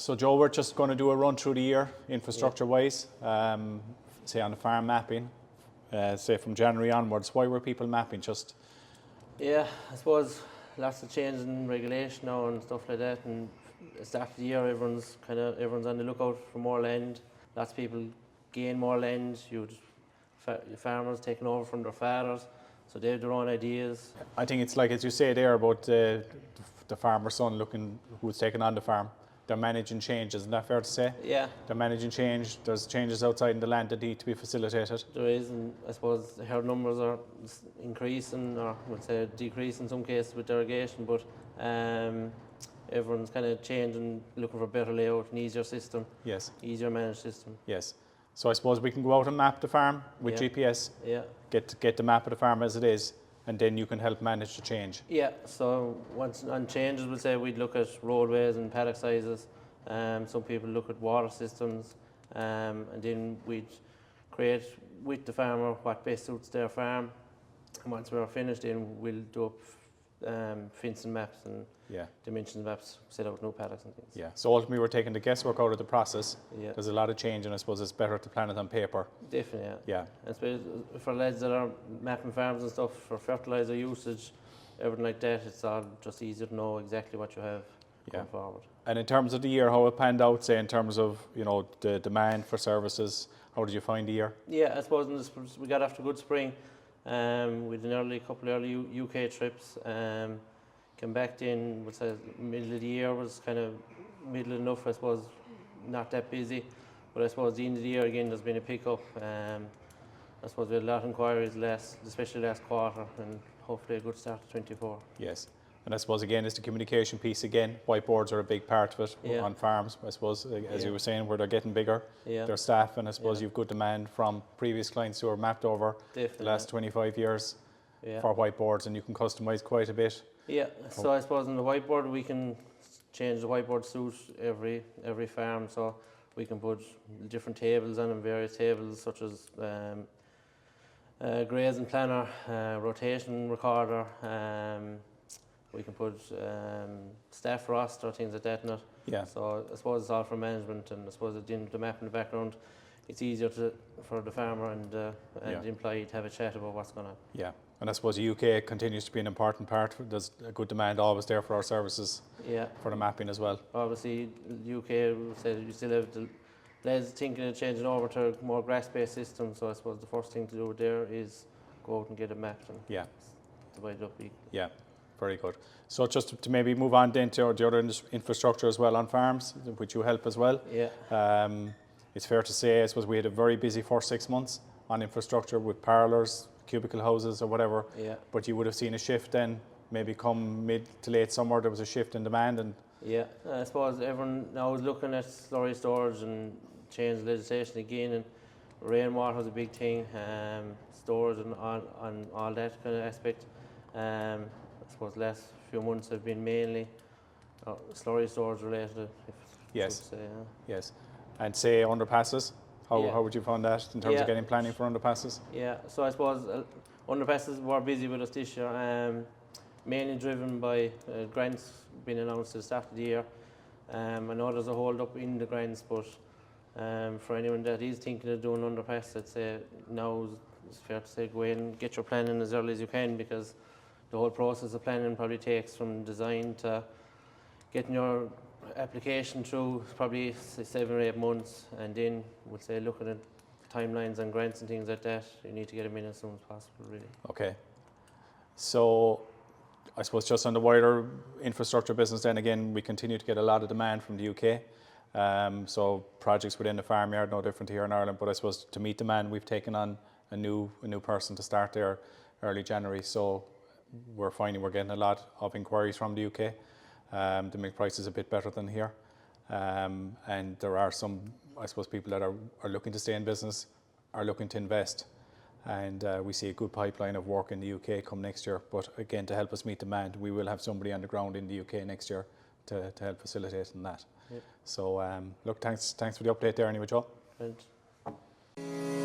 So Joe, we're just going to do a run through the year, infrastructure-wise, say on the farm mapping, say from January onwards. Why were people mapping? Just Yeah, I suppose lots of changes in regulation now and stuff like that. And at the start of the year, everyone's on the lookout for more land. Lots of people gain more land. Farmers taking over from their fathers, so they have their own ideas. I think it's like, as you say there, about the farmer's son who's taken on the farm. They're managing change, isn't that fair to say? Yeah, They're managing change. There's changes outside in the land that need to be facilitated. there is, and I suppose the herd numbers are increasing, or we'll say decreasing in some cases with derogation, but everyone's kind of changing, looking for a better layout, an easier system, Yes, easier managed system. yes. So I suppose we can go out and map the farm with Yeah. GPS, Yeah. get the map of the farm as it is, and then you can help manage the change. Yeah, so once on changes, we'll say we'd look at roadways and paddock sizes. Some people look at water systems, and then we'd create with the farmer what best suits their farm. And once we're finished, then we'll do up fencing maps and Yeah, dimensions maps, set out new paddocks and things. yeah. So ultimately we're taking the guesswork out of the process. Yeah, There's a lot of change, and I suppose it's better to plan it on paper. definitely. Yeah. Yeah, And suppose for lads that are mapping farms and stuff, for fertilizer usage, everything like that, it's all just easier to know exactly what you have going forward. And in terms of the year, how it panned out, say in terms of the demand for services, how did you find the year? Yeah, I suppose we got after a good spring. We had a couple of early UK trips. Came back then, would say middle of the year was kind of middle enough, I suppose, not that busy. But I suppose the end of the year again, there's been a pick-up. I suppose we had a lot of inquiries especially last quarter, and hopefully a good start to 24. Yes. And I suppose again, it's the communication piece again. Whiteboards are a big part of it on farms, I suppose, as you were saying, where they're getting bigger, their staff, and I suppose you've good demand from previous clients who are mapped over the last 25 years for whiteboards, and you can customise quite a bit. Yeah, so I suppose on the whiteboard we can change the whiteboard suit every farm, so we can put different tables on them, various tables such as grazing planner, rotation recorder, we can put staff roster, things like that in it. Yeah. So I suppose it's all for management, and I suppose at the end of the map in the background, it's easier for the farmer and the employee to have a chat about what's going on. Yeah, and I suppose the UK continues to be an important part. There's a good demand always there for our services for the mapping as well. Obviously, the UK, we said you still have the lads thinking of changing over to a more grass-based system, so I suppose the first thing to do there is go out and get it mapped and divide it up equally. Yeah. Very good. So just to maybe move on then to the other infrastructure as well on farms, which you help as well. Yeah. It's fair to say, I suppose we had a very busy first 6 months on infrastructure with parlours, cubicle houses or whatever. Yeah. But you would have seen a shift then, maybe come mid to late summer, there was a shift in demand. And yeah, I suppose everyone now is looking at slurry storage and change legislation again, and rainwater is a big thing, storage and on all that kind of aspect. I suppose the last few months have been mainly slurry storage related. Yes. Say, yes. And say underpasses, how would you find that in terms of getting planning for underpasses? Yeah, so I suppose underpasses were busy with us this year, mainly driven by grants being announced at the start of the year. I know there's a hold up in the grants, but for anyone that is thinking of doing underpass, I'd say now it's fair to say go in and get your planning as early as you can, because the whole process of planning probably takes from design to getting your application through probably 7 or 8 months, and then we'll say looking at timelines and grants and things like that, you need to get them in as soon as possible, really. Okay. So I suppose just on the wider infrastructure business then again, we continue to get a lot of demand from the UK. So projects within the Farmyard, no different here in Ireland, but I suppose to meet demand we've taken on a new person to start there early January. So we're finding we're getting a lot of inquiries from the UK. The milk price is a bit better than here. And there are some, I suppose, people that are looking to stay in business, are looking to invest. And we see a good pipeline of work in the UK come next year. But again, to help us meet demand, we will have somebody on the ground in the UK next year to help facilitate in that. Yep. So look, thanks for the update there anyway, Joe. Right.